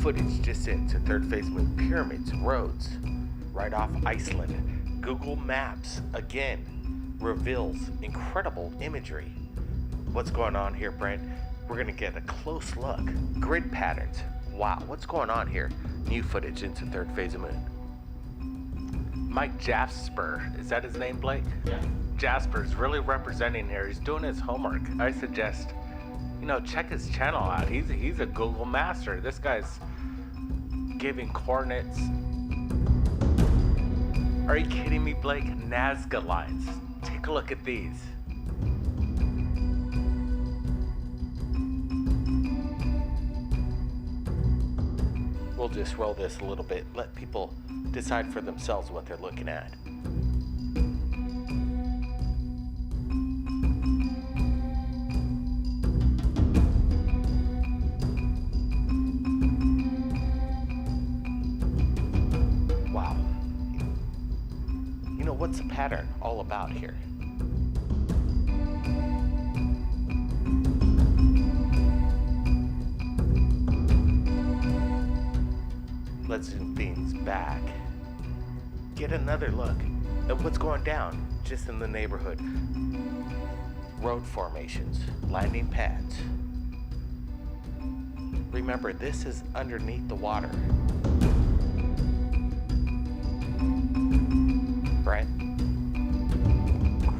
footage just into third phase moon pyramids, roads, right off Iceland. Google Maps, again, reveals incredible imagery. What's going on here, Brent? We're gonna get a close look. Grid patterns. Wow, what's going on here? New footage into third phase of moon. Mike Jasper, is that his name, Blake? Yeah. Jasper's really representing here. He's doing his homework. I suggest, check his channel out. He's a Google master. This guy's giving coordinates. Are you kidding me, Blake? Nazca lines. Take a look at these. We'll just roll this a little bit. Let people decide for themselves what they're looking at. Wow. What's the pattern all about here? Let's zoom things back. Get another look at what's going down just in the neighborhood. Road formations, landing pads. Remember, this is underneath the water. Brent?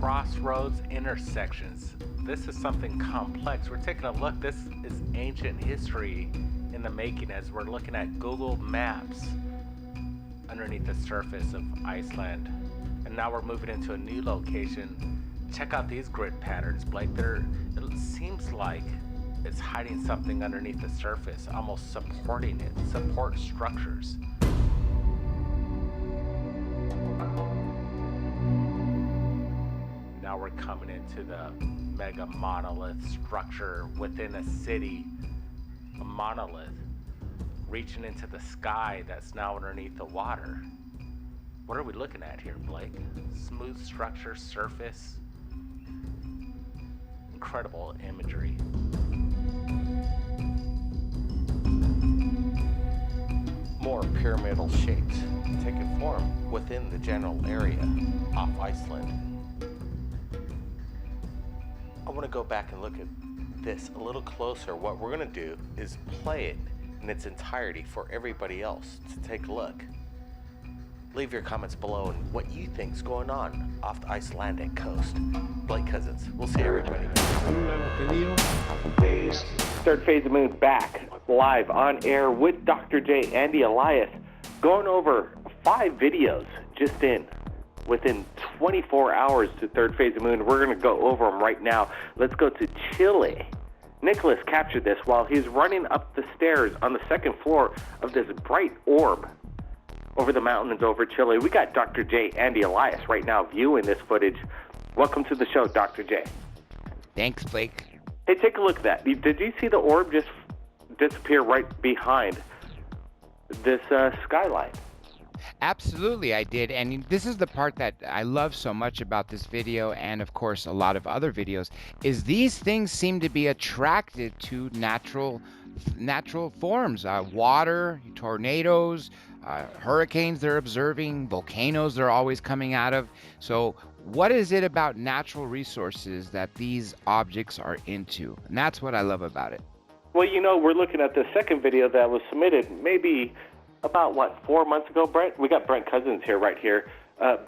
Crossroads intersections. This is something complex. We're taking a look. This is ancient history in the making as we're looking at Google Maps underneath the surface of Iceland. And now we're moving into a new location. Check out these grid patterns, Blake. It seems like it's hiding something underneath the surface, almost supporting it, support structures. Now we're coming into the mega monolith structure within a city. A monolith reaching into the sky that's now underneath the water. What are we looking at here, Blake? Smooth structure, surface. Incredible imagery. More pyramidal shapes taking form within the general area off Iceland. I want to go back and look at this a little closer. What we're going to do is play it in its entirety for everybody else to take a look. Leave your comments below and what you think's going on off the Icelandic coast. Blake Cousins. We'll see everybody. Third phase of moon back live on air with Dr. J, Andy Elias, going over 5 videos just within 24 hours to third phase of moon. We're going to go over them right now. Let's go to Chile. Nicholas captured this while he's running up the stairs on the second floor of this bright orb over the mountains over Chile. We got Dr. J, Andy Elias, right now viewing this footage. Welcome to the show, Dr. J. Thanks, Blake. Hey, take a look at that. Did you see the orb just disappear right behind this skyline? Absolutely, I did. And this is the part that I love so much about this video, and of course a lot of other videos, is these things seem to be attracted to natural forms. Water, tornadoes, hurricanes they're observing, volcanoes they're always coming out of. So what is it about natural resources that these objects are into? And that's what I love about it. Well, we're looking at the second video that was submitted maybe about, 4 months ago, Brent? We got Brent Cousins here, right here.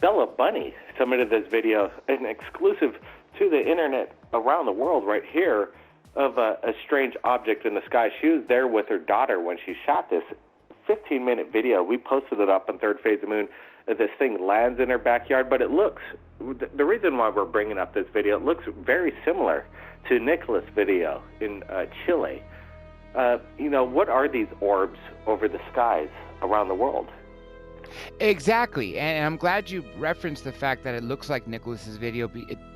Bella Bunny submitted this video, an exclusive to the internet around the world right here, of a strange object in the sky. She was there with her daughter when she shot this 15-minute video. We posted it up on third phase of moon. This thing lands in her backyard, but it looks, the reason why we're bringing up this video, it looks very similar to Nicholas' video in Chile. What are these orbs over the skies around the world? Exactly, and I'm glad you referenced the fact that it looks like Nicholas's video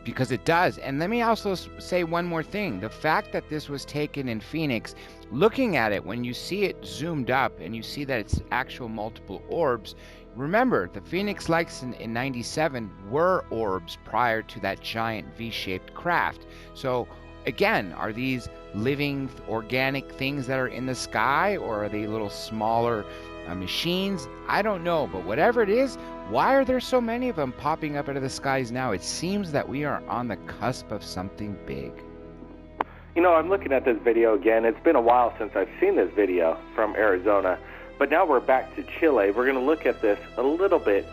because it does. And let me also say one more thing. The fact that this was taken in Phoenix, looking at it, when you see it zoomed up and you see that it's actual multiple orbs, remember the Phoenix lights in 97 were orbs prior to that giant V-shaped craft. So again, are these living organic things that are in the sky, or are they little smaller machines? I don't know, but whatever it is, why are there so many of them popping up out of the skies now? It seems that we are on the cusp of something big. I'm looking at this video again. It's been a while since I've seen this video from Arizona, but now we're back to Chile. We're going to look at this a little bit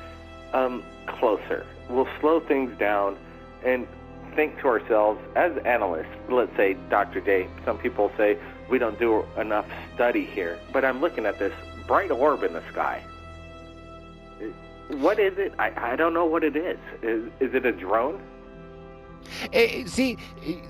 closer. We'll slow things down and think to ourselves as analysts. Let's say, Dr. J, some people say we don't do enough study here, but I'm looking at this bright orb in the sky. What is it? I don't know what it is. Is it a drone? See,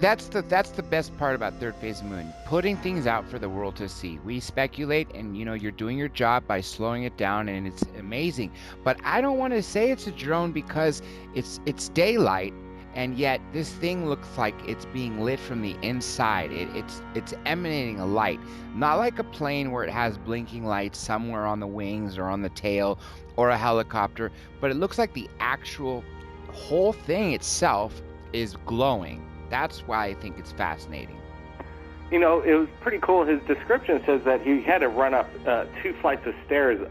that's the best part about third phase of the moon, putting things out for the world to see. We speculate, and you're doing your job by slowing it down, and it's amazing. But I don't want to say it's a drone because it's daylight, and yet this thing looks like it's being lit from the inside. It's emanating a light, not like a plane where it has blinking lights somewhere on the wings or on the tail, or a helicopter, but it looks like the actual whole thing itself is glowing. That's why I think it's fascinating. It was pretty cool. His description says that he had to run up 2 flights of stairs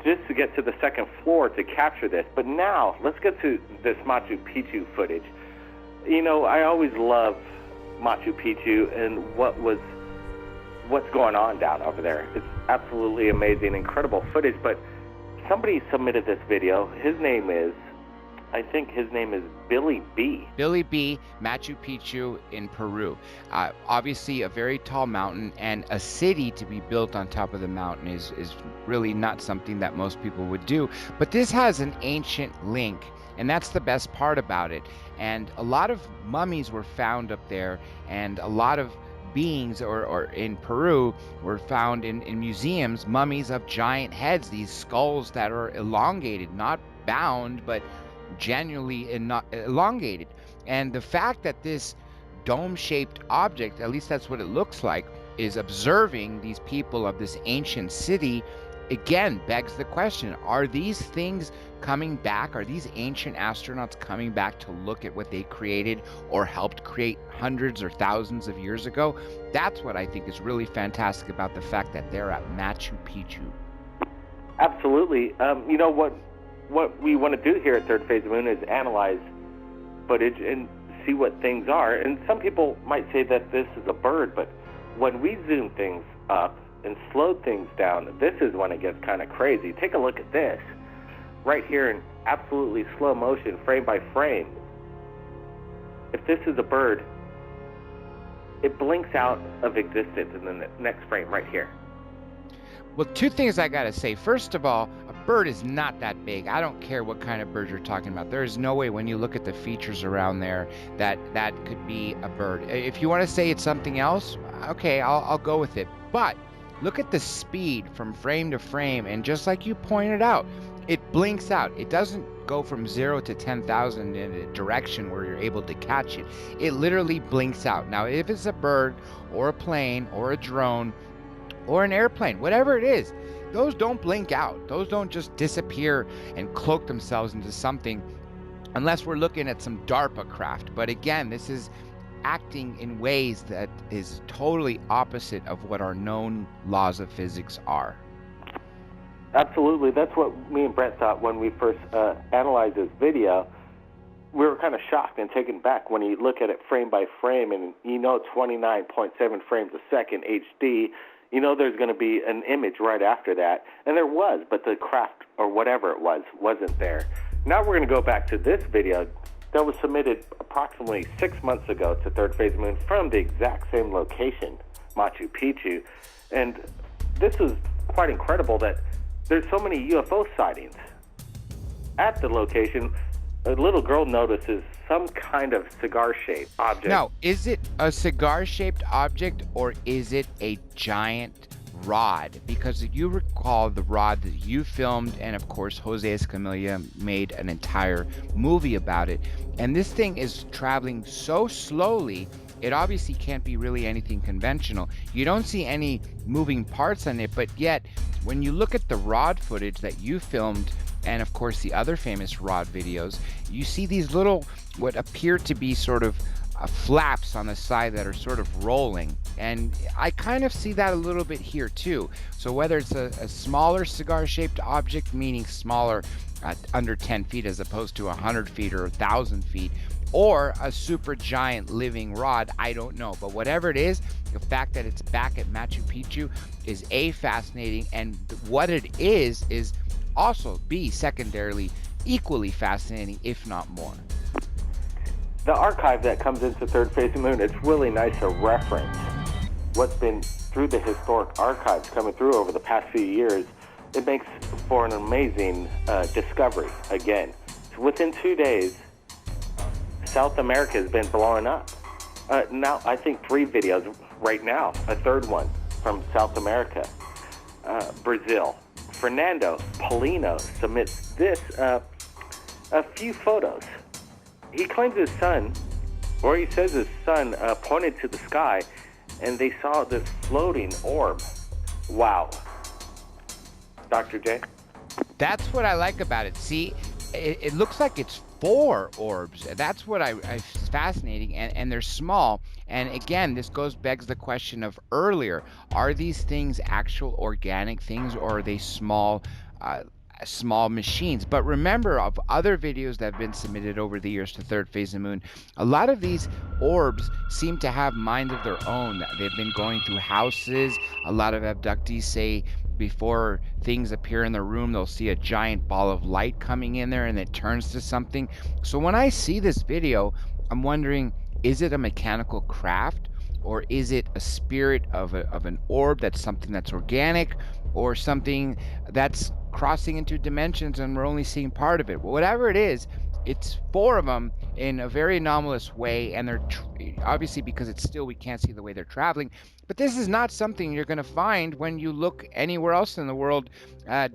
just to get to the second floor to capture this. But now, let's get to this Machu Picchu footage. I always love Machu Picchu and what's going on down over there. It's absolutely amazing, incredible footage. But somebody submitted this video. I think his name is Billy B. Billy B, Machu Picchu in Peru. Obviously a very tall mountain, and a city to be built on top of the mountain is really not something that most people would do. But this has an ancient link, and that's the best part about it. And a lot of mummies were found up there, and a lot of beings or in Peru were found in museums, mummies of giant heads, these skulls that are elongated, not bound, but genuinely elongated. And the fact that this dome-shaped object, at least that's what it looks like, is observing these people of this ancient city, again begs the question, are these things coming back? Are these ancient astronauts coming back to look at what they created or helped create hundreds or thousands of years ago? That's what I think is really fantastic about the fact that they're at Machu Picchu. Absolutely. What we want to do here at Third Phase of the Moon is analyze footage and see what things are. And some people might say that this is a bird, but when we zoom things up and slow things down, this is when it gets kind of crazy. Take a look at this right here in absolutely slow motion, frame by frame. If this is a bird, it blinks out of existence in the next frame right here. Well, 2 things I gotta say. First of all, a bird is not that big. I don't care what kind of bird you're talking about. There is no way, when you look at the features around there, that could be a bird. If you want to say it's something else, okay, I'll go with it. But look at the speed from frame to frame, and just like you pointed out, it blinks out. It doesn't go from 0 to 10,000 in a direction where you're able to catch it. It literally blinks out. Now, if it's a bird or a plane or a drone or an airplane, whatever it is, those don't blink out. Those don't just disappear and cloak themselves into something, unless we're looking at some DARPA craft. But again, this is acting in ways that is totally opposite of what our known laws of physics are. Absolutely. That's what me and Brett thought when we first analyzed this video. We were kind of shocked and taken back when you look at it frame by frame, and 29.7 frames a second HD. There's going to be an image right after that. And there was, but the craft or whatever it was wasn't there. Now we're going to go back to this video that was submitted approximately 6 months ago to Third Phase of the Moon from the exact same location, Machu Picchu. And this is quite incredible that there's so many UFO sightings at the location. A little girl notices some kind of cigar-shaped object. Now, is it a cigar-shaped object, or is it a giant rod? Because if you recall the rod that you filmed, and of course Jose Escamilla made an entire movie about it, and this thing is traveling so slowly, it obviously can't be really anything conventional. You don't see any moving parts on it, but yet when you look at the rod footage that you filmed, and of course the other famous rod videos, you see these little, what appear to be sort of flaps on the side that are sort of rolling. And I kind of see that a little bit here too. So whether it's a smaller cigar-shaped object, meaning smaller, under 10 feet as opposed to 100 feet or 1,000 feet, or a super giant living rod, I don't know. But whatever it is, the fact that it's back at Machu Picchu is A, fascinating, and what it is also B, secondarily, equally fascinating, if not more. The archive that comes into Third Phase of the Moon, it's really nice to reference what's been through the historic archives coming through over the past few years. It makes for an amazing discovery again. So within 2 days, South America has been blowing up. Now, I think 3 videos right now, a third one from South America. Brazil. Fernando Polino submits this, a few photos. He claims his son, or he says his son, pointed to the sky, and they saw this floating orb. Wow. Dr. J? That's what I like about it. See, it looks like it's 4 orbs. That's what I fascinating, and they're small. And again, this begs the question of earlier: are these things actual organic things, or are they small machines? But remember, of other videos that have been submitted over the years to Third Phase of the Moon, a lot of these orbs seem to have minds of their own. They've been going through houses. A lot of abductees say before things appear in the room, they'll see a giant ball of light coming in there and it turns to something. So when I see this video, I'm wondering, is it a mechanical craft, or is it a spirit of an orb that's something that's organic, or something that's crossing into dimensions and we're only seeing part of it? Well, whatever it is, it's 4 of them in a very anomalous way, and they're obviously, because it's still, we can't see the way they're traveling. But this is not something you're going to find when you look anywhere else in the world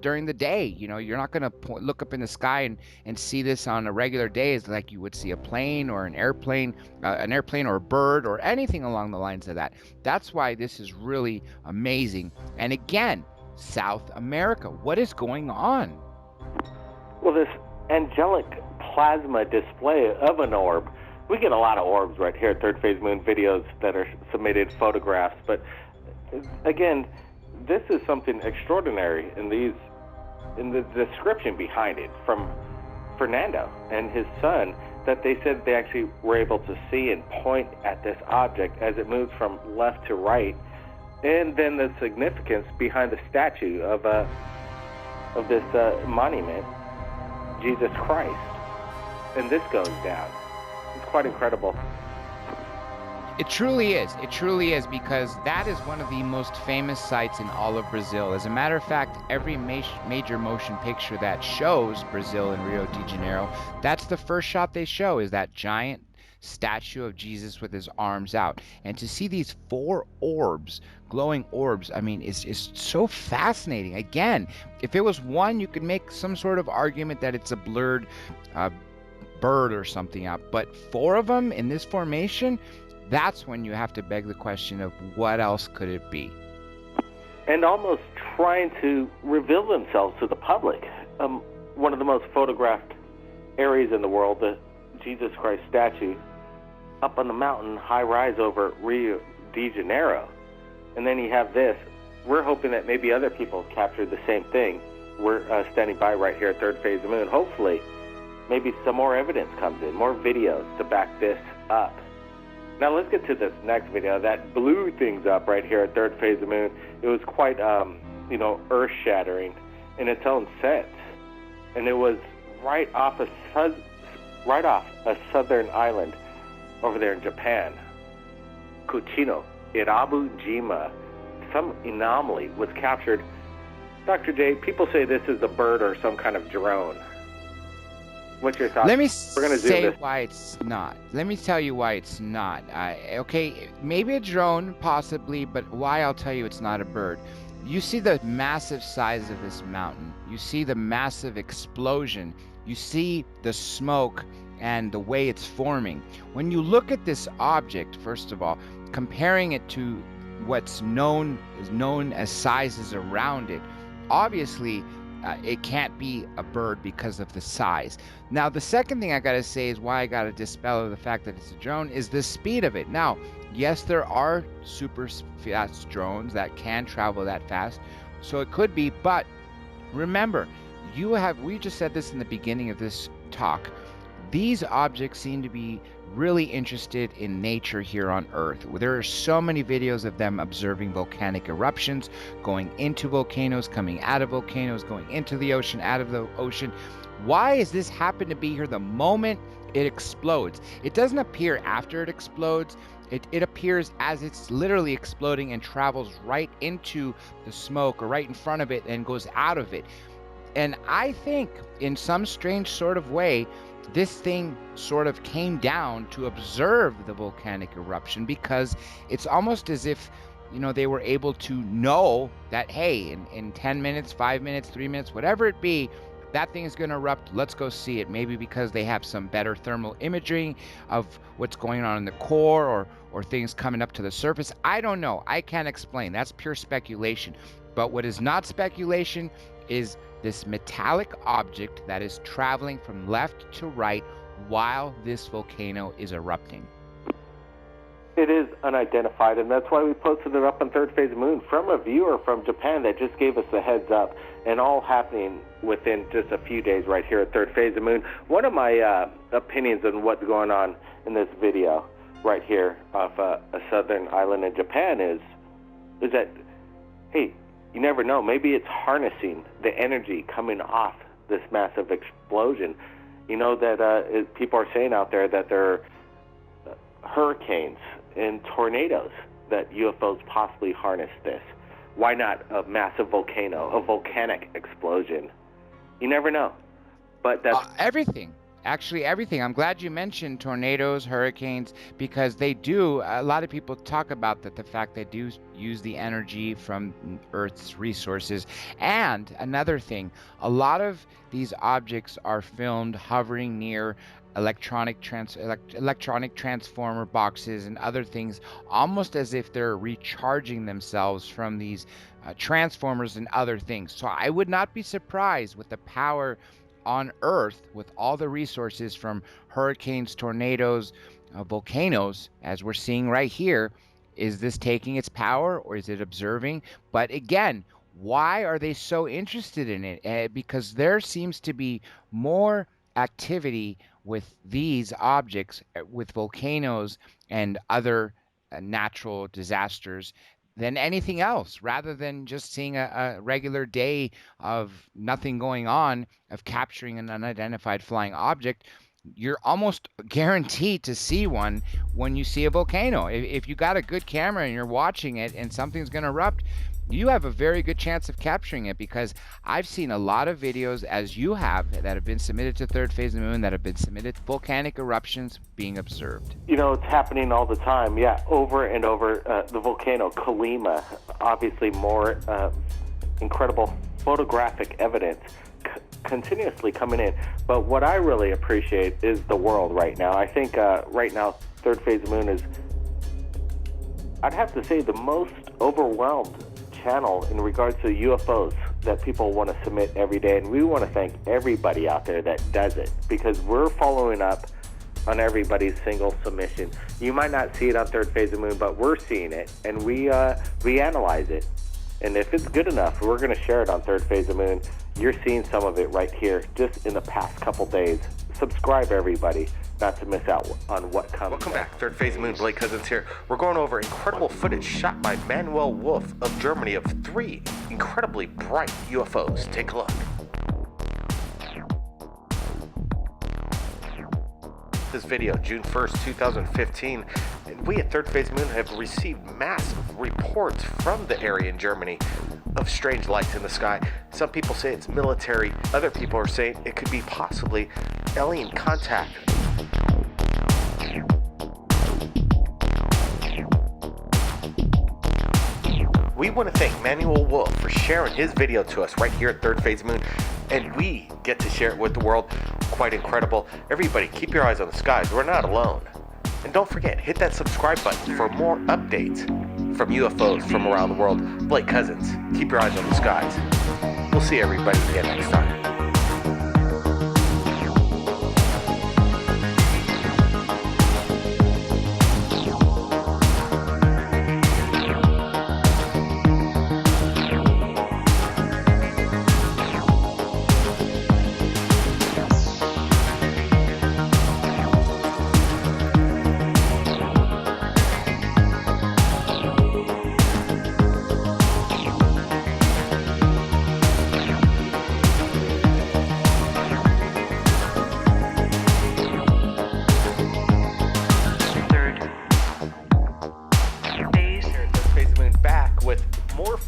during the day. You know, you're not going to look up in the sky and see this on a regular day as like you would see a plane or an airplane or a bird or anything along the lines of that. That's why this is really amazing. And again, South America, what is going on? Well, this angelic plasma display of an orb, we get a lot of orbs right here at Third Phase Moon videos that are submitted, photographs, but again, this is something extraordinary in the description behind it from Fernando and his son, that they said they actually were able to see and point at this object as it moves from left to right, and then the significance behind the statue of this monument, Jesus Christ. And this goes down. It's quite incredible. It truly is. It truly is, because that is one of the most famous sites in all of Brazil. As a matter of fact, every major motion picture that shows Brazil and Rio de Janeiro, that's the first shot they show, is that giant statue of Jesus with his arms out. And to see these 4 orbs, glowing orbs, I mean, it's so fascinating. Again, if it was one, you could make some sort of argument that it's a blurred bird or something out. But 4 of them in this formation, that's when you have to beg the question of what else could it be? And almost trying to reveal themselves to the public. One of the most photographed areas in the world, the Jesus Christ statue, up on the mountain, high rise over Rio de Janeiro. And then you have this. We're hoping that maybe other people captured the same thing. We're standing by right here at Third Phase of the Moon. Hopefully, maybe some more evidence comes in, more videos to back this up. Now let's get to this next video that blew things up right here at Third Phase of the Moon. It was quite, earth-shattering in its own sense. And it was right off a southern island over there in Japan. Kuchino, Irabu Jima. Some anomaly was captured. Dr. J, people say this is a bird or some kind of drone. What's your thoughts? Let me say why it's not. Let me tell you why it's not. Okay, maybe a drone, possibly, but why? I'll tell you it's not a bird. You see the massive size of this mountain. You see the massive explosion. You see the smoke and the way it's forming. When you look at this object, first of all, comparing it to what's known as sizes around it, obviously, it can't be a bird because of the size. Now, the second thing I got to say is why I got to dispel the fact that it's a drone is the speed of it. Now, yes, there are super fast drones that can travel that fast, so it could be, but remember, we just said this in the beginning of this talk. These objects seem to be really interested in nature here on Earth. There are so many videos of them observing volcanic eruptions, going into volcanoes, coming out of volcanoes, going into the ocean, out of the ocean. Why does this happen to be here the moment it explodes? It doesn't appear after it explodes. It appears as it's literally exploding and travels right into the smoke or right in front of it and goes out of it. And I think in some strange sort of way, this thing sort of came down to observe the volcanic eruption, because it's almost as if, they were able to know that, hey, in 10 minutes, 5 minutes, 3 minutes, whatever it be, that thing is going to erupt. Let's go see it. Maybe because they have some better thermal imaging of what's going on in the core, or things coming up to the surface. I don't know. I can't explain. That's pure speculation. But what is not speculation is this metallic object that is traveling from left to right while this volcano is erupting. It is unidentified, and that's why we posted it up on Third Phase Moon from a viewer from Japan that just gave us the heads up, and all happening within just a few days right here at Third Phase of Moon. One of my opinions on what's going on in this video right here off a southern island in Japan is that, hey, you never know. Maybe it's harnessing the energy coming off this massive explosion. That people are saying out there that there are hurricanes and tornadoes that UFOs possibly harness this. Why not a massive volcano, a volcanic explosion? You never know. But that's everything. Actually, everything. I'm glad you mentioned tornadoes, hurricanes, because they do. A lot of people talk about the fact they do use the energy from Earth's resources. And another thing, a lot of these objects are filmed hovering near electronic transformer boxes and other things, almost as if they're recharging themselves from these transformers and other things. So I would not be surprised with the power on Earth, with all the resources from hurricanes, tornadoes, volcanoes, as we're seeing right here. Is this taking its power, or is it observing? But again, why are they so interested in it? Because there seems to be more activity with these objects, with volcanoes and other natural disasters, than anything else, rather than just seeing a regular day of nothing going on, of capturing an unidentified flying object. You're almost guaranteed to see one when you see a volcano. If you got a good camera and you're watching it and something's going to erupt, you have a very good chance of capturing it, because I've seen a lot of videos, as you have, that have been submitted to Third Phase of the Moon, that have been submitted to volcanic eruptions being observed. It's happening all the time. Yeah, over and over. The volcano Colima, obviously more incredible photographic evidence continuously coming in. But what I really appreciate is the world right now. I think right now Third Phase of the Moon is, I'd have to say, the most overwhelmed channel in regards to UFOs that people want to submit every day, and we want to thank everybody out there that does it, because we're following up on everybody's single submission. You might not see it on Third Phase of the Moon, but we're seeing it, and we analyze it, and if it's good enough, we're going to share it on Third Phase of the Moon. You're seeing some of it right here just in the past couple days. Subscribe, everybody, not to miss out on what comes. Welcome back, Third Phase of the Moon. Blake Cousins here. We're going over incredible footage shot by Manuel Wolf of Germany of 3 incredibly bright UFOs. Take a look. This video, June 1st, 2015, and we at Third Phase of the Moon have received massive reports from the area in Germany of strange lights in the sky. Some people say it's military, other people are saying it could be possibly alien contact. We want to thank Manuel Wolf for sharing his video to us right here at Third Phase of the Moon, and we get to share it with the world. Quite incredible. Everybody, keep your eyes on the skies. We're not alone. And don't forget, hit that subscribe button for more updates from UFOs from around the world. Blake Cousins, keep your eyes on the skies. We'll see everybody again next time.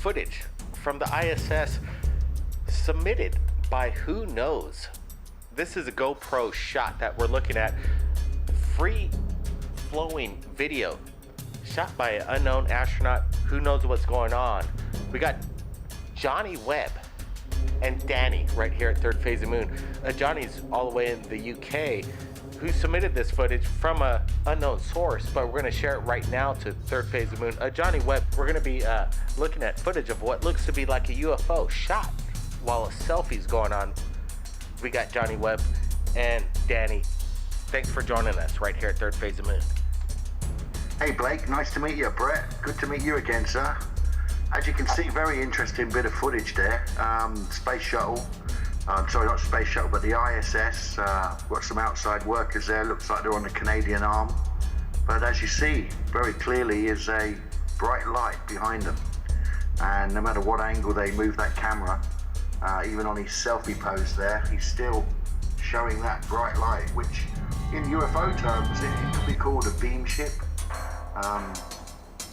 Footage from the ISS submitted by who knows. This is a GoPro shot that we're looking at. Free flowing video shot by an unknown astronaut. Who knows what's going on? We got Johnny Webb and Danny right here at Third Phase of Moon. Johnny's all the way in the UK, who submitted this footage from a unknown source, but we're going to share it right now to Third Phase of Moon. Johnny Webb, we're going to be looking at footage of what looks to be like a UFO shot while a selfie's going on. We got Johnny Webb and Danny. Thanks for joining us right here at Third Phase of Moon. Hey Blake, nice to meet you. Brett, good to meet you again, sir. As you can see, very interesting bit of footage there. Space shuttle. Sorry, not space shuttle, but the ISS. Got some outside workers there. Looks like they're on the Canadian arm. But as you see, very clearly is a bright light behind them. And no matter what angle they move that camera, even on his selfie pose there, he's still showing that bright light, which in UFO terms, it could be called a beam ship.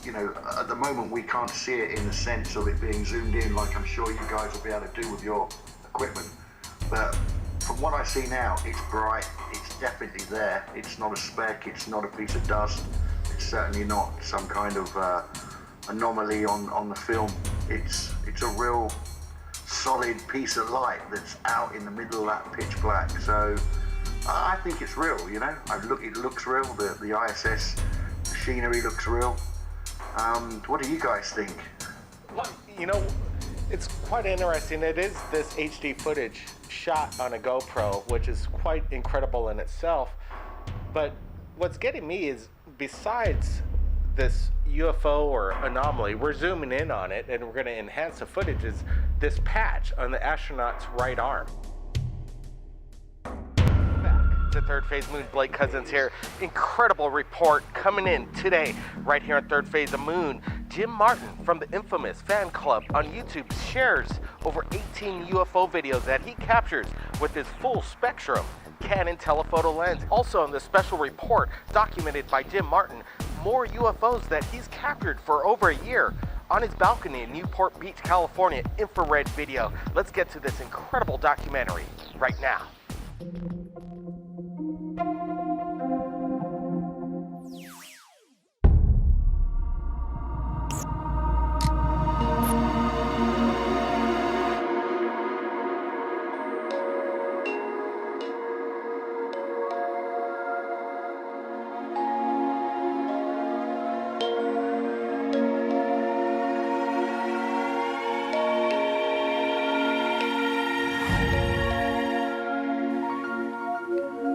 You know, at the moment we can't see it in the sense of it being zoomed in like I'm sure you guys will be able to do with your equipment. But from what I see now, it's bright, it's definitely there. It's not a speck, it's not a piece of dust. It's certainly not some kind of anomaly on the film. It's a real solid piece of light that's out in the middle of that pitch black. So I think it's real, you know. It looks real, the ISS machinery looks real. What do you guys think? Well, you know, it's quite interesting. It is this HD footage shot on a GoPro, which is quite incredible in itself. But what's getting me is, besides this UFO or anomaly, we're zooming in on it and we're going to enhance the footage, is this patch on the astronaut's right arm. To Third Phase Moon, Blake Cousins here. Incredible report coming in today right here on Third Phase of Moon. Jim Martin from the infamous fan club on YouTube shares over 18 UFO videos that he captures with his full spectrum Canon telephoto lens. Also in the special report documented by Jim Martin, more UFOs that he's captured for over a year on his balcony in Newport Beach, California. Infrared video. Let's get to this incredible documentary right now.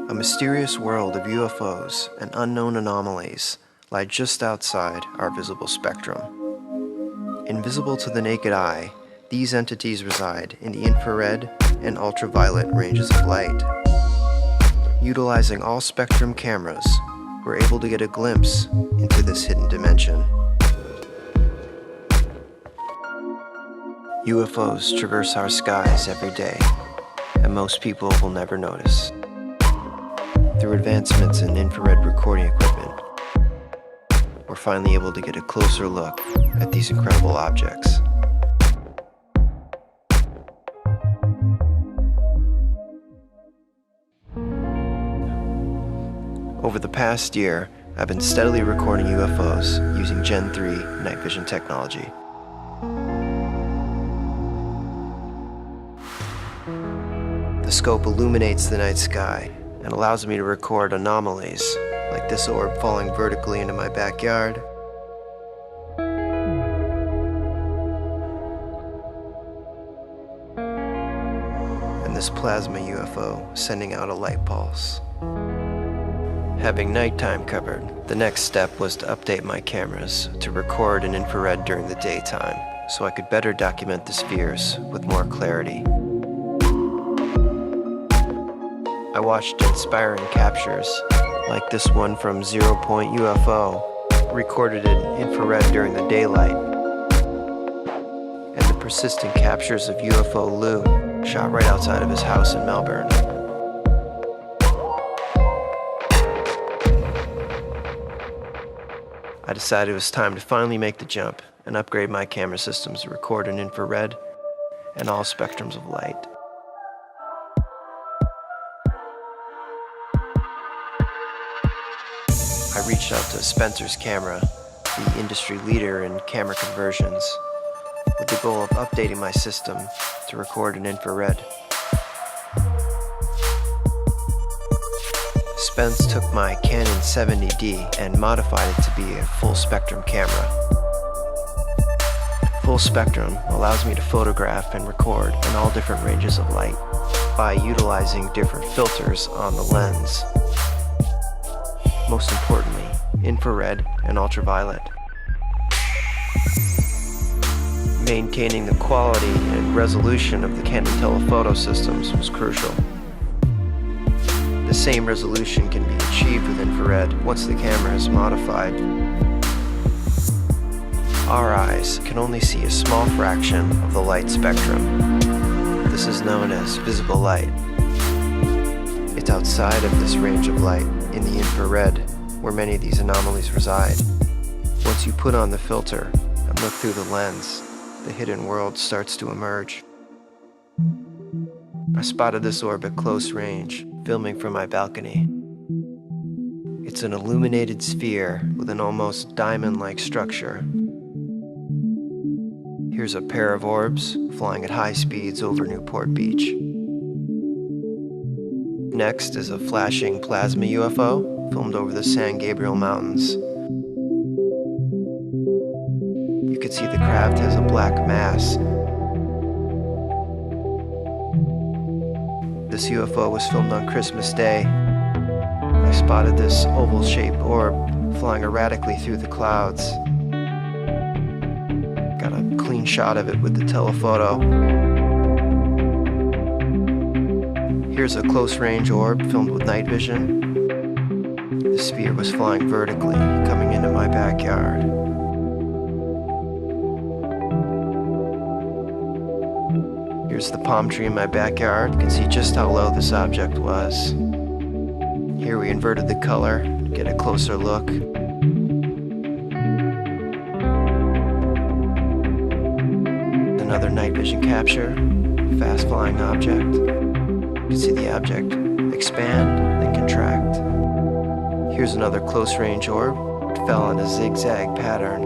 A mysterious world of UFOs and unknown anomalies lie just outside our visible spectrum. Invisible to the naked eye, these entities reside in the infrared and ultraviolet ranges of light. Utilizing all spectrum cameras, we're able to get a glimpse into this hidden dimension. UFOs traverse our skies every day, and most people will never notice. Through advancements in infrared recording equipment, we're finally able to get a closer look at these incredible objects. Over the past year, I've been steadily recording UFOs using Gen 3 night vision technology. The scope illuminates the night sky and allows me to record anomalies, like this orb falling vertically into my backyard, and this plasma UFO sending out a light pulse. Having nighttime covered, the next step was to update my cameras to record in infrared during the daytime, so I could better document the spheres with more clarity. I watched inspiring captures, like this one from 0 Point UFO, recorded in infrared during the daylight, and the persistent captures of UFO Lou, shot right outside of his house in Melbourne. I decided it was time to finally make the jump and upgrade my camera systems to record in infrared and all spectrums of light. I reached out to Spencer's Camera, the industry leader in camera conversions, with the goal of updating my system to record in infrared. Spence took my Canon 70D and modified it to be a full spectrum camera. Full spectrum allows me to photograph and record in all different ranges of light by utilizing different filters on the lens. Most importantly, infrared and ultraviolet. Maintaining the quality and resolution of the Canon telephoto systems was crucial. The same resolution can be achieved with infrared once the camera is modified. Our eyes can only see a small fraction of the light spectrum. This is known as visible light. It's outside of this range of light, in the infrared, where many of these anomalies reside. Once you put on the filter and look through the lens, the hidden world starts to emerge. I spotted this orb at close range, filming from my balcony. It's an illuminated sphere with an almost diamond-like structure. Here's a pair of orbs flying at high speeds over Newport Beach. Next is a flashing plasma UFO filmed over the San Gabriel Mountains. You can see the craft has a black mass. This UFO was filmed on Christmas Day. I spotted this oval-shaped orb flying erratically through the clouds. Got a clean shot of it with the telephoto. Here's a close-range orb filmed with night vision. The sphere was flying vertically, coming into my backyard. Here's the palm tree in my backyard. You can see just how low this object was. Here we inverted the color to get a closer look. Another night vision capture, fast flying object. You can see the object expand, then contract. Here's another close range orb. It fell in a zigzag pattern.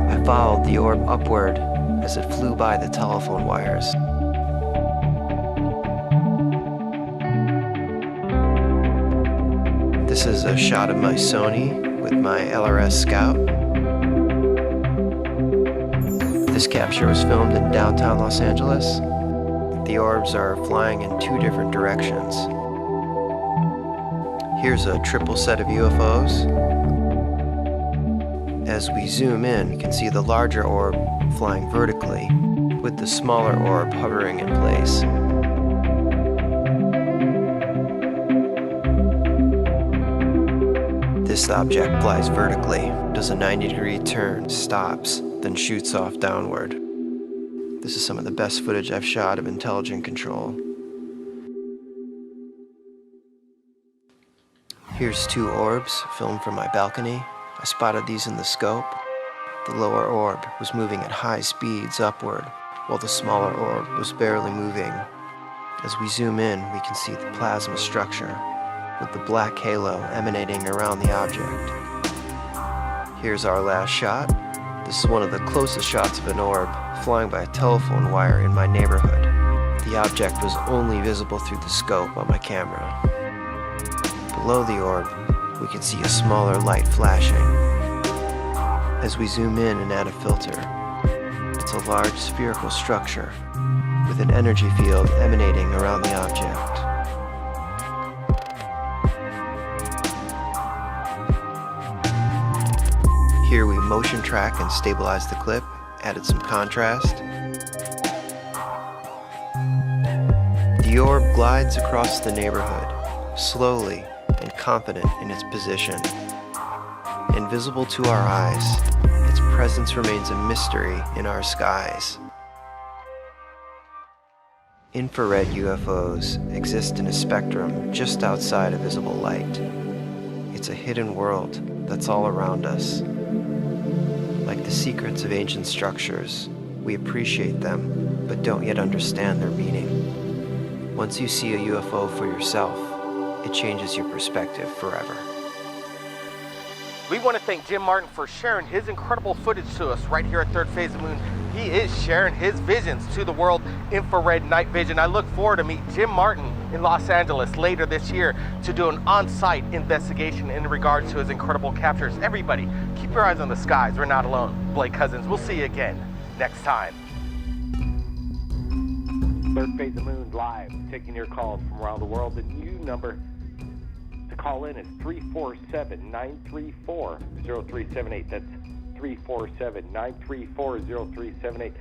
I followed the orb upward as it flew by the telephone wires. This is a shot of my Sony with my LRS Scout. This capture was filmed in downtown Los Angeles. The orbs are flying in two different directions. Here's a triple set of UFOs. As we zoom in, you can see the larger orb flying vertically, with the smaller orb hovering in place. This object flies vertically, does a 90-degree turn, stops, then shoots off downward. This is some of the best footage I've shot of intelligent control. Here's two orbs filmed from my balcony. I spotted these in the scope. The lower orb was moving at high speeds upward, while the smaller orb was barely moving. As we zoom in, we can see the plasma structure, with the black halo emanating around the object. Here's our last shot. This is one of the closest shots of an orb flying by a telephone wire in my neighborhood. The object was only visible through the scope on my camera. Below the orb, we can see a smaller light flashing. As we zoom in and add a filter, it's a large spherical structure with an energy field emanating around the object. Here we motion track and stabilize the clip, added some contrast. The orb glides across the neighborhood, slowly and confident in its position. Invisible to our eyes, its presence remains a mystery in our skies. Infrared UFOs exist in a spectrum just outside of visible light. It's a hidden world that's all around us. Like the secrets of ancient structures, we appreciate them, but don't yet understand their meaning. Once you see a UFO for yourself, it changes your perspective forever. We want to thank Jim Martin for sharing his incredible footage to us right here at Third Phase of the Moon. He is sharing his visions to the world, infrared night vision. I look forward to meet Jim Martin in Los Angeles later this year to do an on-site investigation in regards to his incredible captures. Everybody, keep your eyes on the skies. We're not alone. Blake Cousins, we'll see you again next time. Third Phase of the Moon live, taking your calls from around the world. The new number to call in is 347-934-0378. That's 347-934-0378.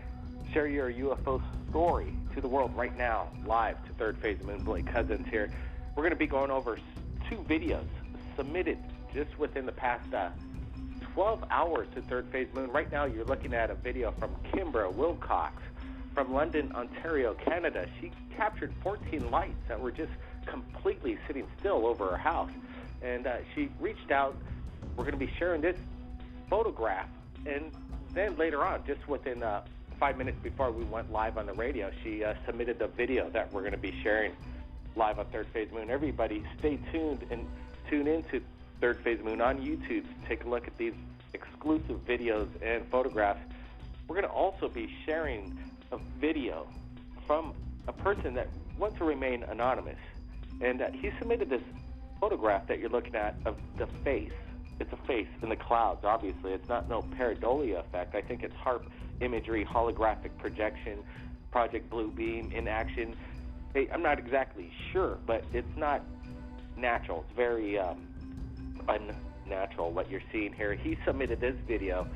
Share your UFO story to the world right now, live to Third Phase of the Moon. Blake Cousins here. We're going to be going over 2 videos submitted just within the past 12 hours to Third Phase of the Moon. Right now, you're looking at a video from Kimbra Wilcox from London, Ontario, Canada. She captured 14 lights that were just completely sitting still over her house. And she reached out. We're going to be sharing this photograph. And then later on, just within 5 minutes before we went live on the radio, she submitted the video that we're going to be sharing live on Third Phase Moon. Everybody stay tuned and tune into Third Phase Moon on YouTube. Take a look at these exclusive videos and photographs. We're going to also be sharing a video from a person that wants to remain anonymous. And he submitted this photograph that you're looking at of the face. It's a face in the clouds, obviously. It's not no pareidolia effect. I think it's HARP imagery, holographic projection, Project Blue Beam in action. Hey, I'm not exactly sure, but it's not natural. It's very unnatural what you're seeing here. He submitted this video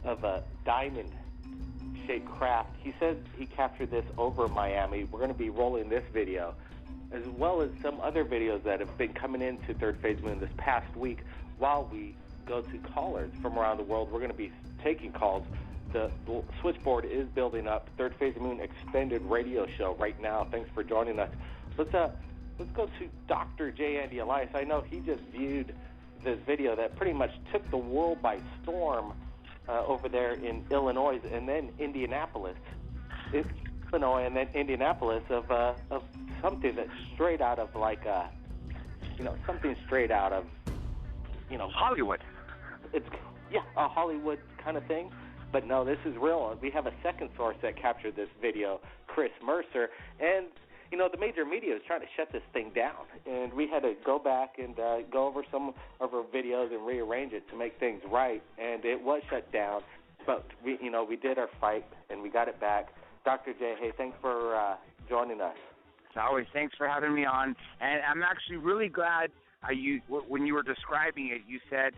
of a diamond-shaped craft. He says he captured this over Miami. We're going to be rolling this video, as well as some other videos that have been coming into Third Phase Moon this past week. While we go to callers from around the world, we're going to be taking calls. The switchboard is building up. Third Phase of Moon extended radio show right now. Thanks for joining us. Let's go to Dr. J. Andy Elias. I know he just viewed this video that pretty much took the world by storm over there in Illinois and then Indianapolis. It's Illinois and then Indianapolis of something that's straight out of something straight out of Hollywood. It's a Hollywood kind of thing. But no, this is real. We have a second source that captured this video, Chris Mercer, and the major media is trying to shut this thing down, and we had to go back and go over some of our videos and rearrange it to make things right, and it was shut down. But we did our fight and we got it back. Dr. J, hey, thanks for joining us. Always, thanks for having me on, and I'm actually really glad. When you were describing it, you said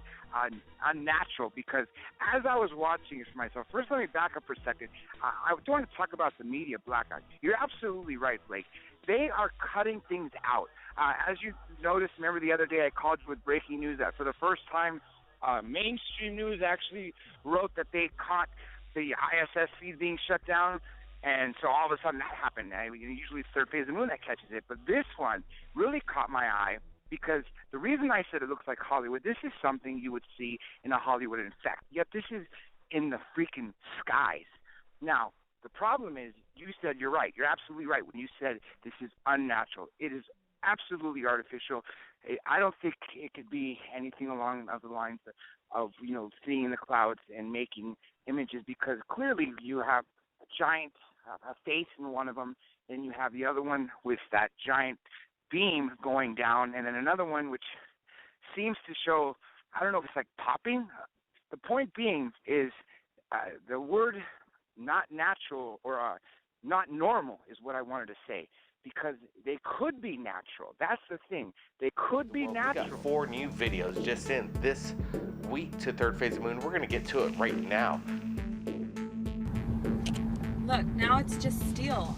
unnatural, because as I was watching it for myself, first let me back up for a second. I want to talk about the media blackout. You're absolutely right, Blake. They are cutting things out. As you noticed, remember the other day I called you with breaking news that for the first time, mainstream news actually wrote that they caught the ISS feed being shut down. And so all of a sudden that happened. Usually Third Phase of the Moon that catches it, but this one really caught my eye. Because the reason I said it looks like Hollywood, this is something you would see in a Hollywood effect. Yet this is in the freaking skies. Now, the problem is, you said you're right. You're absolutely right when you said this is unnatural. It is absolutely artificial. I don't think it could be anything along the lines of seeing the clouds and making images, because clearly you have a giant a face in one of them, and you have the other one with that giant beam going down, and then another one which seems to show, I don't know if it's like popping. The point being is the word not natural or not normal is what I wanted to say, because they could be natural. That's the thing. They could be natural. We got 4 new videos just in this week to third phase of the moon. We're going to get to it right now. Look, now it's just steel.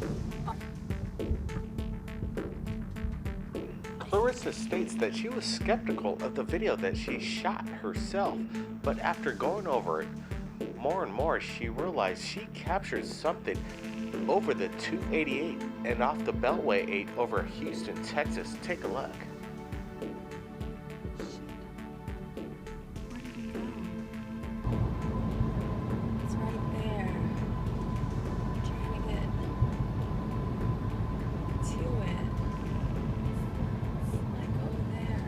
Clarissa states that she was skeptical of the video that she shot herself, but after going over it more and more, she realized she captured something over the 288 and off the Beltway 8 over Houston, Texas. Take a look. It's right there. I'm trying to get to it. It's like over there.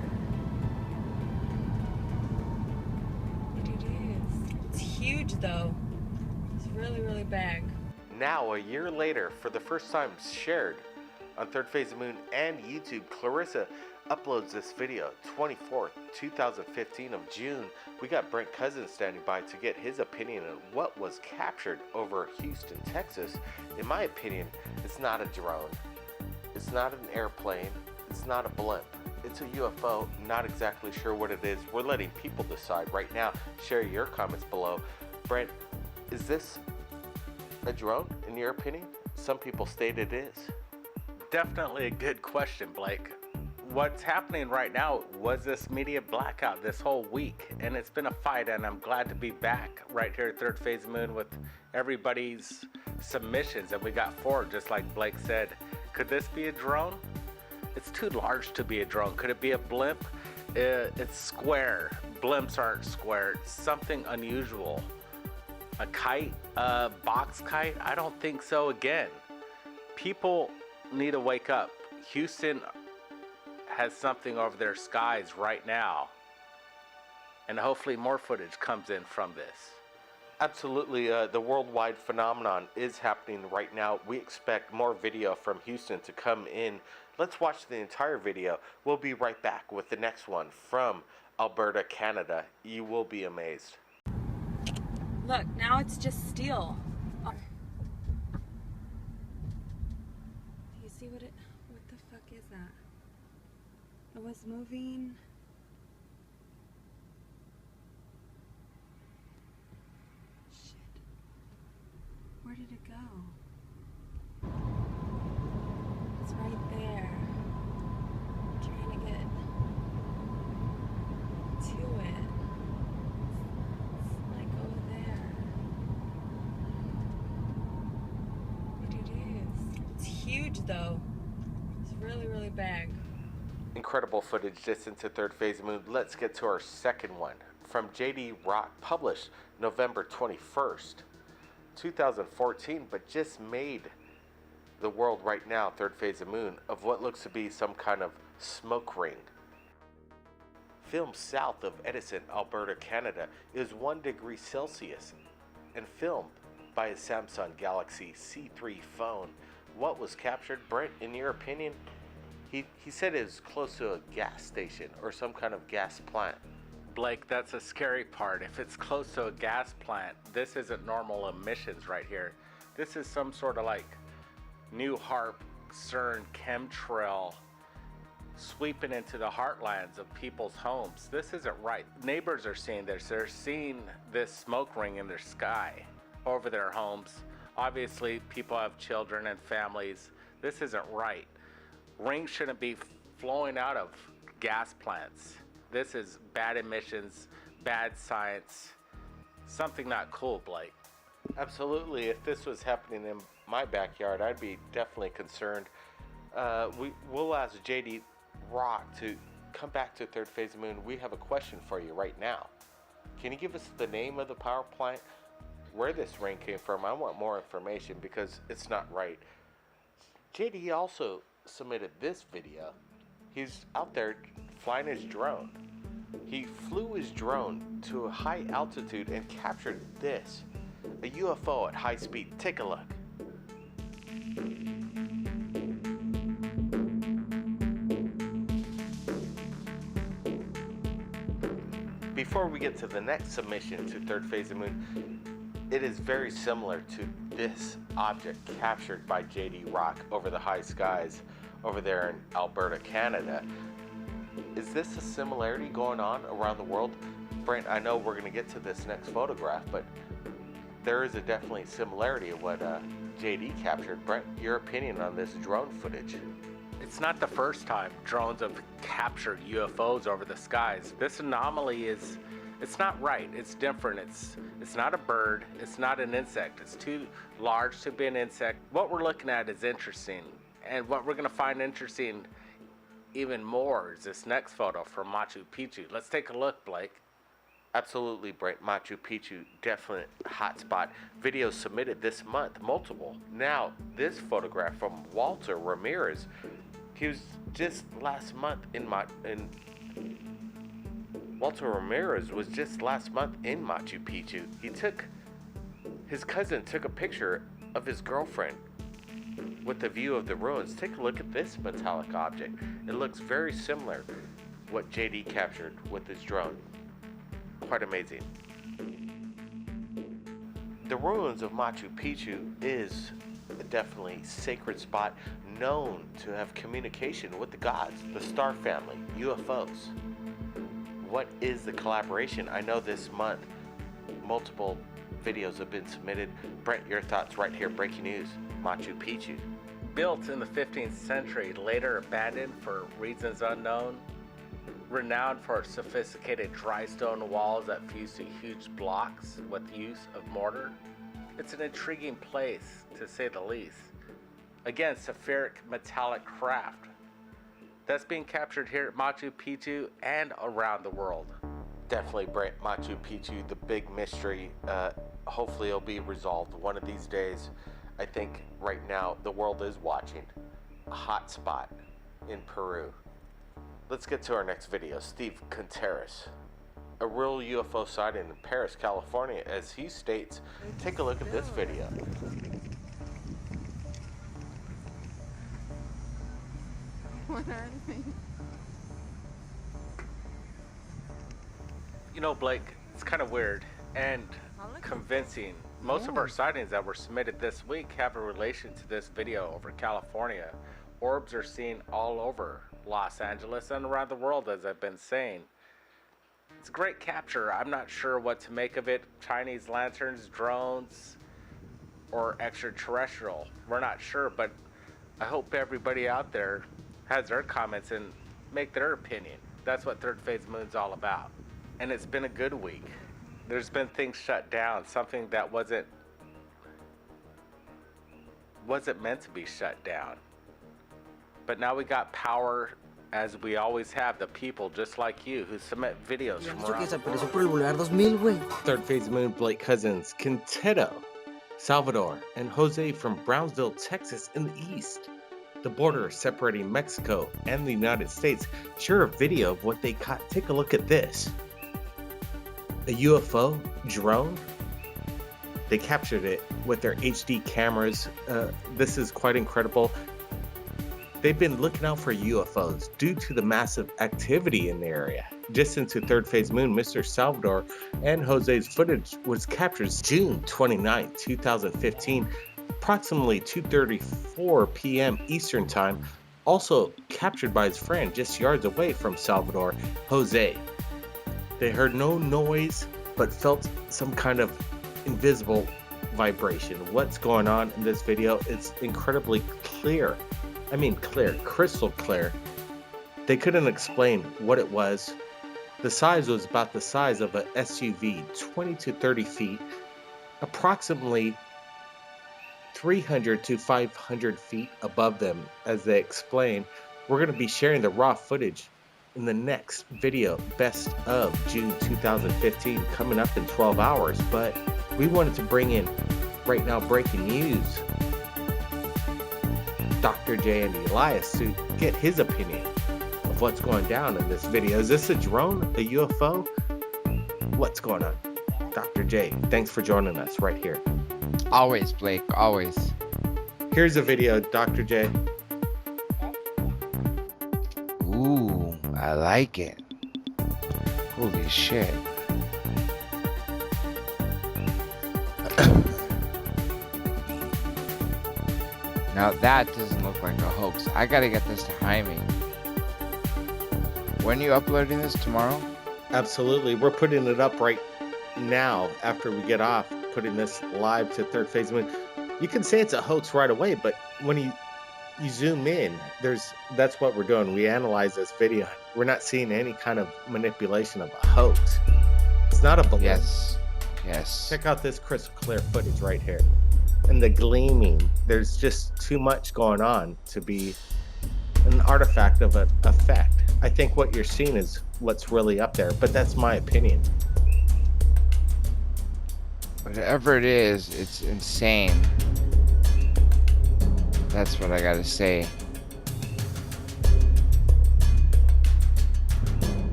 It is. It's huge though. It's really, really big. Now, a year later, for the first time shared on Third Phase of the Moon and YouTube, Clarissa uploads this video, 24th, 2015 of June. We got Brent Cousins standing by to get his opinion on what was captured over Houston, Texas. In my opinion, it's not a drone. It's not an airplane. It's not a blimp. It's a UFO. Not exactly sure what it is. We're letting people decide right now. Share your comments below. Brent, is this a drone, in your opinion? Some people state it is. Definitely a good question, Blake. What's happening right now was this media blackout this whole week, and it's been a fight, and I'm glad to be back right here at Third Phase Moon with everybody's submissions, and we got 4, just like Blake said. Could this be a drone? It's too large to be a drone. Could it be a blimp? It's square. Blimps aren't square. It's something unusual. A kite? A box kite? I don't think so. Again, people need to wake up. Houston has something over their skies right now, and hopefully more footage comes in from this. Absolutely, the worldwide phenomenon is happening right now. We expect more video from Houston to come in. Let's watch the entire video. We'll be right back with the next one from Alberta, Canada. You will be amazed. Look, now it's just steel. Do you see what the fuck is that? It was moving. Shit. Where did it go? It's right there. I'm trying to get to it. It's like over there. It is. It's huge though. It's really, really big. Incredible footage just into Third Phase of the Moon. Let's get to our second one from JD Rock, published November 21st, 2014, but just made the world right now, Third Phase of the Moon, of what looks to be some kind of smoke ring. Filmed south of Edison, Alberta, Canada, is 1 degree Celsius and filmed by a Samsung Galaxy C3 phone. What was captured, Brent, in your opinion? He said it was close to a gas station or some kind of gas plant. Blake, that's a scary part. If it's close to a gas plant, this isn't normal emissions right here. This is some sort of like New HARP CERN chemtrail sweeping into the heartlands of people's homes. This isn't right. Neighbors are seeing this. They're seeing this smoke ring in their sky over their homes. Obviously, people have children and families. This isn't right. Rings shouldn't be flowing out of gas plants. This is bad emissions, bad science, something not cool, Blake. Absolutely. If this was happening in my backyard, I'd be definitely concerned. We'll ask JD Rock to come back to Third Phase of the Moon. We have a question for you right now. Can you give us the name of the power plant, where this ring came from? I want more information because it's not right. JD also submitted this video. He's out there flying his drone. He flew his drone to a high altitude and captured this, a UFO at high speed. Take a look. Before we get to the next submission to Third Phase of the Moon, it is very similar to this object captured by JD Rock over the high skies over there in Alberta, Canada. Is this a similarity going on around the world? Brent, I know we're going to get to this next photograph, but there is a definitely similarity of what JD captured. Brent, your opinion on this drone footage? It's not the first time drones have captured UFOs over the skies. This anomaly it's not right. It's different. It's not a bird. It's not an insect. It's too large to be an insect. What we're looking at is interesting. And what we're going to find interesting even more is this next photo from Machu Picchu. Let's take a look, Blake. Absolutely, Brent. Machu Picchu, definite hotspot. Videos submitted this month, multiple. Now, this photograph from Walter Ramirez. He was just last month Walter Ramirez was just last month in Machu Picchu. His cousin took a picture of his girlfriend with the view of the ruins. Take a look at this metallic object. It looks very similar to what JD captured with his drone. Quite amazing. The ruins of Machu Picchu is definitely a sacred spot known to have communication with the gods, the star family, UFOs. What is the collaboration? I know this month multiple videos have been submitted. Brent, your thoughts right here. Breaking news. Machu Picchu. Built in the 15th century, later abandoned for reasons unknown, renowned for its sophisticated dry stone walls that fuse to huge blocks with use of mortar. It's an intriguing place, to say the least. Again, spheric metallic craft that's being captured here at Machu Picchu and around the world. Definitely, Brent, Machu Picchu, the big mystery. Hopefully it'll be resolved one of these days. I think right now the world is watching a hot spot in Peru. Let's get to our next video. Steve Contreras, a real UFO sighting in Paris, California, as he states. Take a look at this video. What are they? You know, Blake, it's kind of weird and convincing. Most of our sightings that were submitted this week have a relation to this video over California. Orbs are seen all over Los Angeles and around the world, as I've been saying. It's a great capture. I'm not sure what to make of it. Chinese lanterns, drones, or extraterrestrial. We're not sure, but I hope everybody out there has their comments and make their opinion. That's what Third Phase Moon's all about. And it's been a good week. There's been things shut down, something that wasn't meant to be shut down. But now we got power, as we always have, the people just like you who submit videos from around the world. Third Phase Moon, Blake Cousins, Quintero, Salvador, and Jose from Brownsville, Texas in the east. The border separating Mexico and the United States. Share a video of what they caught. Take a look at this. A UFO drone. They captured it with their HD cameras. This is quite incredible. They've been looking out for UFOs due to the massive activity in the area. Just into Third Phase Moon, Mr. Salvador and Jose's footage was captured June 29, 2015, approximately 2:34 p.m. Eastern Time. Also captured by his friend just yards away from Salvador, Jose. They heard no noise, but felt some kind of invisible vibration. What's going on in this video is incredibly clear. I mean clear, crystal clear. They couldn't explain what it was. The size was about the size of an SUV, 20 to 30 feet, approximately 300 to 500 feet above them, as they explain. We're going to be sharing the raw footage in the next video, best of June 2015, coming up in 12 hours. But we wanted to bring in right now breaking news. Dr. J and Elias to get his opinion of what's going down in this video. Is this a drone, a UFO? What's going on? Dr. J, thanks for joining us right here. Always, Blake, always. Here's a video, Dr. J. Ooh, I like it. Holy shit. Now that doesn't look like a hoax. I gotta get this to Jaime. When are you uploading this? Tomorrow? Absolutely. We're putting it up right now after we get off, putting this live to Third Phase Moon. You can say it's a hoax right away, but when you zoom in, that's what we're doing. We analyze this video. We're not seeing any kind of manipulation of a hoax. It's not a balloon. Yes. Check out this crystal clear footage right here. And the gleaming, there's just too much going on to be an artifact of an effect. I think what you're seeing is what's really up there, but that's my opinion. Whatever it is, it's insane. That's what I gotta say.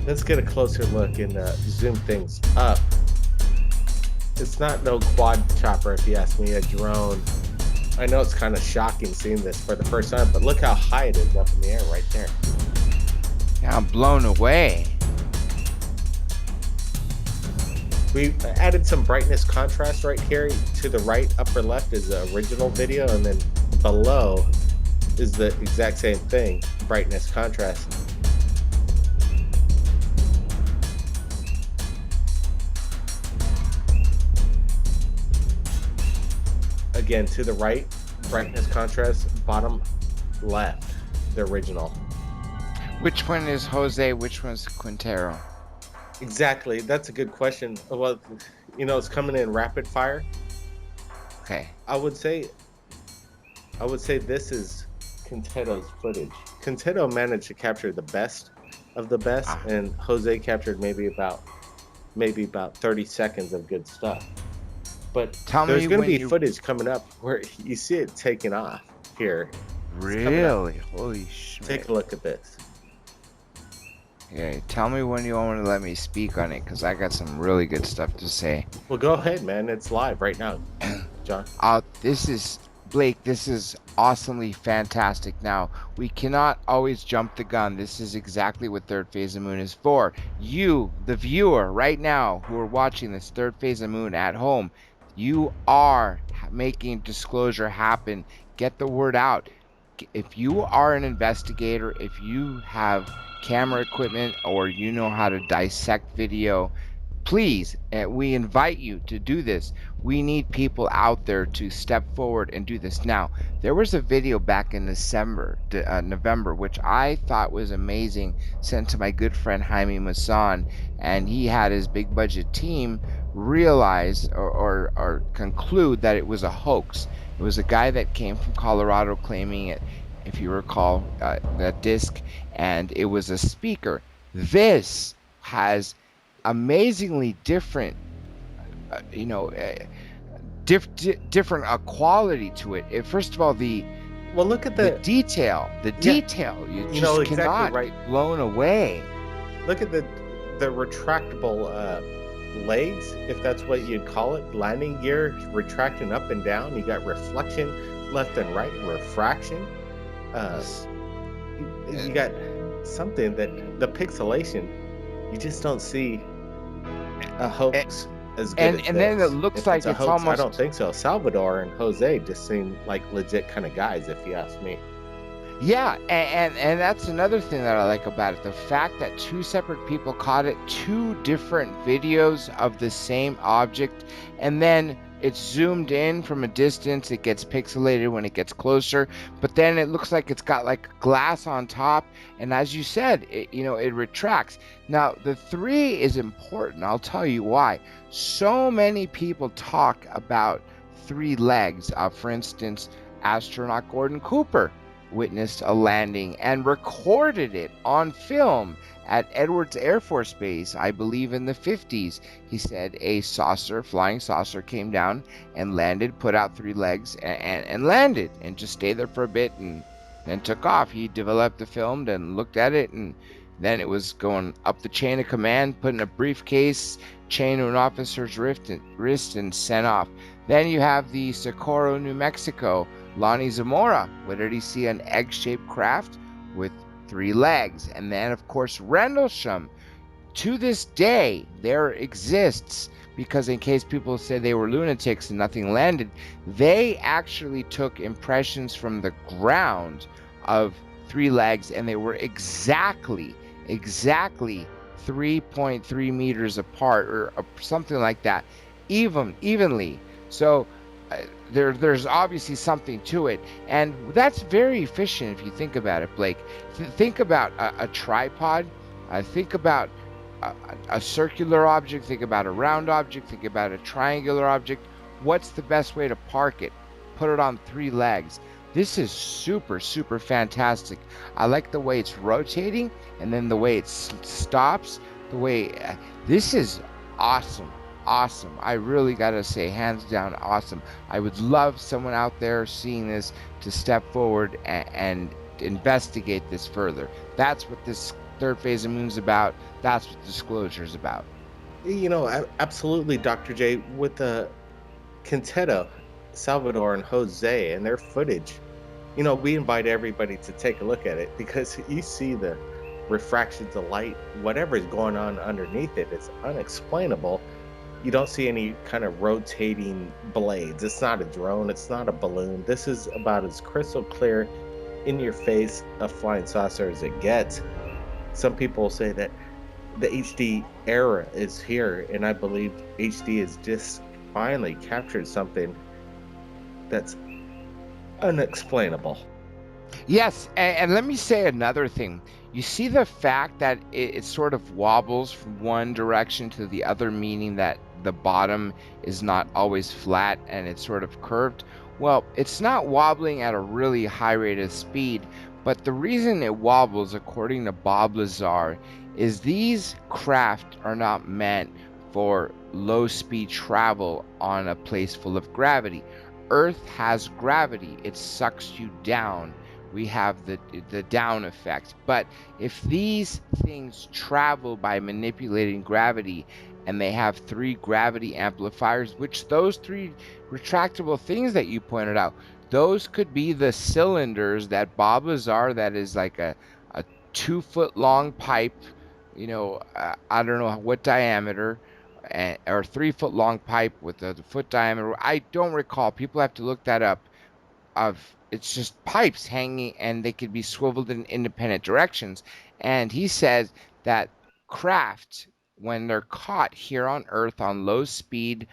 Let's get a closer look and zoom things up. It's not no quad chopper, if you ask me, a drone. I know it's kind of shocking seeing this for the first time, but look how high it is up in the air right there. Yeah, I'm blown away. We added some brightness contrast right here. To the right, upper left is the original video, and then below is the exact same thing, brightness contrast. Again, to the right, brightness contrast, bottom left, the original. Which one is Jose? Which one's Quintero? Exactly. That's a good question. Well, it's coming in rapid fire. Okay. I would say this is Quintero's footage. Quintero managed to capture the best of the best, and Jose captured maybe about 30 seconds of good stuff. But there's going to be footage coming up where you see it taking off here. Really? Holy shit. Take a look at this. Okay, tell me when you want to let me speak on it, because I got some really good stuff to say. Well, go ahead, man. It's live right now, John. Blake, this is awesomely fantastic. Now, we cannot always jump the gun. This is exactly what Third Phase of Moon is for. You, the viewer, right now, who are watching this Third Phase of Moon at home, you are making disclosure happen. Get the word out. If you are an investigator, if you have camera equipment, or you know how to dissect video, please, we invite you to do this. We need people out there to step forward and do this. Now, there was a video back in November, which I thought was amazing, sent to my good friend Jaime Masson, and he had his big budget team realize or conclude that it was a hoax. It was a guy that came from Colorado claiming it, if you recall, that disc, and it was a speaker. This has amazingly different, different quality to it. First of all, look at the detail. The detail. You just exactly cannot right. Blown away. Look at the retractable legs, if that's what you'd call it. Landing gear retracting up and down. You got reflection left and right, refraction. You got something that the pixelation, you just don't see a hoax as good as and then it looks like it's hoax, almost. I don't think so. Salvador and Jose just seem like legit kind of guys, if you ask me. Yeah, and that's another thing that I like about it. The fact that two separate people caught it, two different videos of the same object, and then it's zoomed in from a distance. It gets pixelated when it gets closer, but then it looks like it's got like glass on top. And as you said, it retracts. Now, the 3 is important. I'll tell you why. So many people talk about 3 legs. For instance, astronaut Gordon Cooper witnessed a landing and recorded it on film at Edwards Air Force Base, I believe in the 50s. He said a flying saucer came down and landed, put out 3 legs and landed, and just stayed there for a bit and then took off. He developed the film and looked at it, and then it was going up the chain of command, put in a briefcase, chain to an officer's wrist, and sent off. Then you have the Socorro, New Mexico, Lonnie Zamora. What did he see? An egg-shaped craft with 3 legs. And then, of course, Rendlesham, to this day, there exists, because in case people say they were lunatics and nothing landed, they actually took impressions from the ground of 3 legs, and they were exactly 3.3 meters apart, or something like that, evenly. So there's obviously something to it, and that's very efficient if you think about it, Blake. Think about a tripod. Think about a circular object, think about a round object, think about a triangular object. What's the best way to park it? Put it on 3 legs. This is super, super fantastic. I like the way it's rotating, and then the way it stops, the way this is awesome. Awesome. I really got to say, hands down, awesome. I would love someone out there seeing this to step forward and investigate this further. That's what this third phase of moon's about. That's what disclosure is about. Absolutely, Dr. J. With Quintero, Salvador, and Jose and their footage, we invite everybody to take a look at it, because you see the refractions of light, whatever is going on underneath it, it's unexplainable. You don't see any kind of rotating blades. It's not a drone. It's not a balloon. This is about as crystal clear, in your face, a flying saucer as it gets. Some people say that the HD era is here, and I believe HD has just finally captured something that's unexplainable. Yes, and let me say another thing. You see the fact that it sort of wobbles from one direction to the other, meaning that the bottom is not always flat and it's sort of curved? Well, it's not wobbling at a really high rate of speed, but the reason it wobbles, according to Bob Lazar, is these craft are not meant for low speed travel on a place full of gravity. Earth has gravity, it sucks you down. We have the down effect. But if these things travel by manipulating gravity, and they have 3 gravity amplifiers, which those 3 retractable things that you pointed out, those could be the cylinders that Bob Lazar, that is like a 2-foot long pipe, I don't know what diameter, or 3-foot long pipe with a foot diameter. I don't recall. People have to look that up. It's just pipes hanging, and they could be swiveled in independent directions. And he says that craft, when they're caught here on Earth on low speed,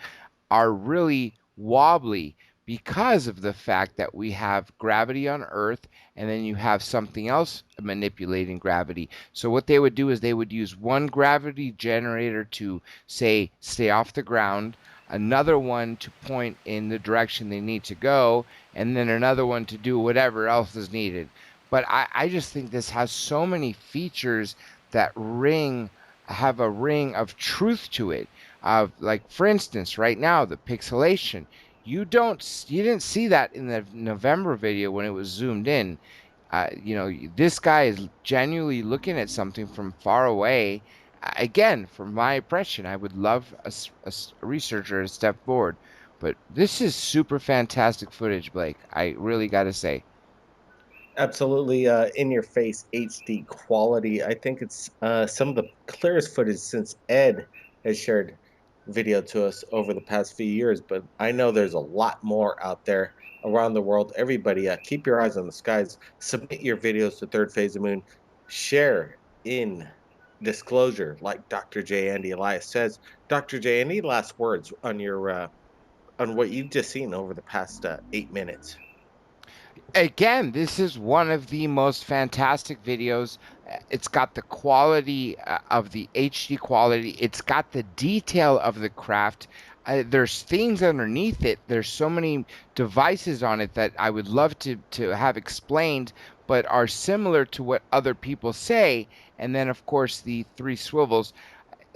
are really wobbly because of the fact that we have gravity on Earth, and then you have something else manipulating gravity. So what they would do is they would use one gravity generator to, say, stay off the ground, another one to point in the direction they need to go, and then another one to do whatever else is needed. But I just think this has so many features that have a ring of truth to it. Like, for instance, right now, the pixelation. You didn't see that in the November video when it was zoomed in. This guy is genuinely looking at something from far away. Again, from my impression, I would love a researcher to step forward. But this is super fantastic footage, Blake. I really got to say. Absolutely, in your face HD quality. I think it's some of the clearest footage since Ed has shared video to us over the past few years. But I know there's a lot more out there around the world. Everybody, keep your eyes on the skies. Submit your videos to Third Phase of Moon. Share in disclosure, like Dr. J. Andy Elias says. Dr. J. Any last words on your on what you've just seen over the past 8 minutes? Again, this is one of the most fantastic videos. It's got the quality of the HD quality. It's got the detail of the craft. There's things underneath it. There's so many devices on it that I would love to have explained, but are similar to what other people say. And then, of course, the 3 swivels.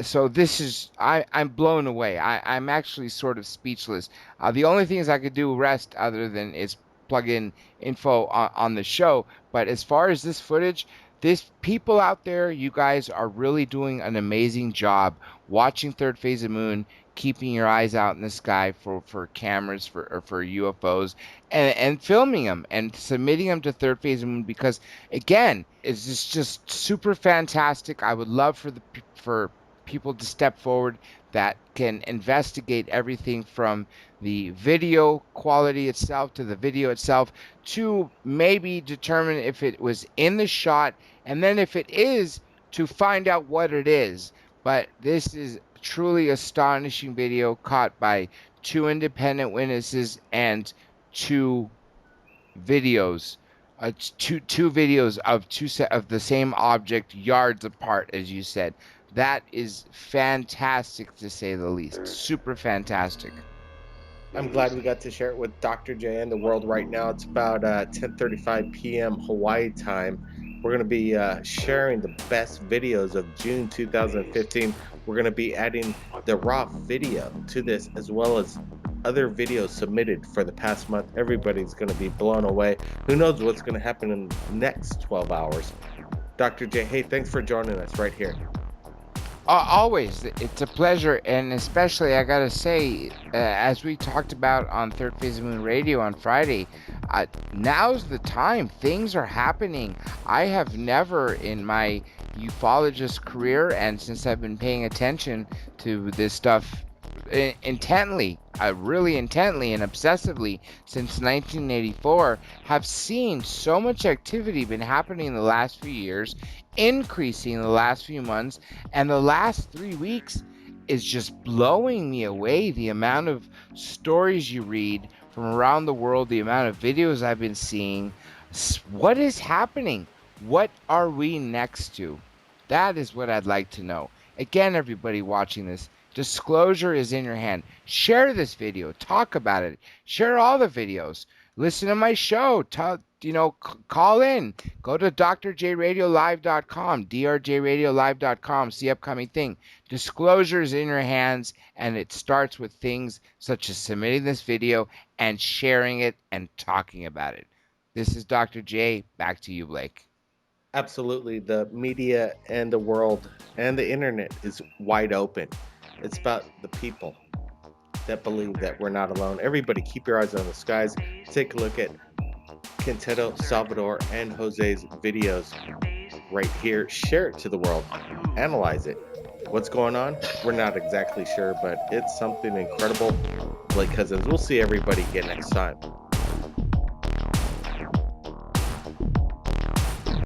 So this is, I'm blown away. I'm actually sort of speechless. The only things I could do rest other than is plug in info on the show. But as far as this footage, This people out there, you guys are really doing an amazing job watching third phase of moon, keeping your eyes out in the sky for cameras for UFOs, and filming them and submitting them to third phase of moon, because again, it's just super fantastic. I would love for people to step forward that can investigate everything from the video quality itself to the video itself, to maybe determine if it was in the shot, and then if it is, to find out what it is. But this is truly astonishing video caught by two independent witnesses and two videos, two videos of two set of the same object yards apart, as you said. That is fantastic, to say the least. Super fantastic. I'm glad we got to share it with Dr. J and the world right now. It's about 10:35 p.m. Hawaii time. We're going to be sharing the best videos of June 2015. We're going to be adding the raw video to this, as well as other videos submitted for the past month. Everybody's going to be blown away. Who knows what's going to happen in the next 12 hours. Dr. J, hey, thanks for joining us right here. Always, it's a pleasure, and especially I gotta say, as we talked about on Third Phase of Moon Radio on Friday, now's the time. Things are happening. I have never in my ufologist career, and since I've been paying attention to this stuff intently, really intently and obsessively since 1984, have seen so much activity been happening in the last few years, increasing in the last few months, and the last 3 weeks is just blowing me away. The amount of stories you read from around the world, the amount of videos I've been seeing. What is happening? What are we next to? That is what I'd like to know. Again, everybody watching this, disclosure is in your hand. Share this video. Talk about it. Share all the videos. Listen to my show. Call in. Go to drjradiolive.com, drjradiolive.com. See upcoming thing. Disclosure is in your hands, and it starts with things such as submitting this video and sharing it and talking about it. This is Dr. J. Back to you, Blake. Absolutely. The media and the world and the internet is wide open. It's about the people that believe that we're not alone. Everybody, keep your eyes on the skies. Take a look at Quinteto, Salvador, and Jose's videos right here. Share it to the world. Analyze it. What's going on? We're not exactly sure, but it's something incredible. Blake Cousins. We'll see everybody again next time.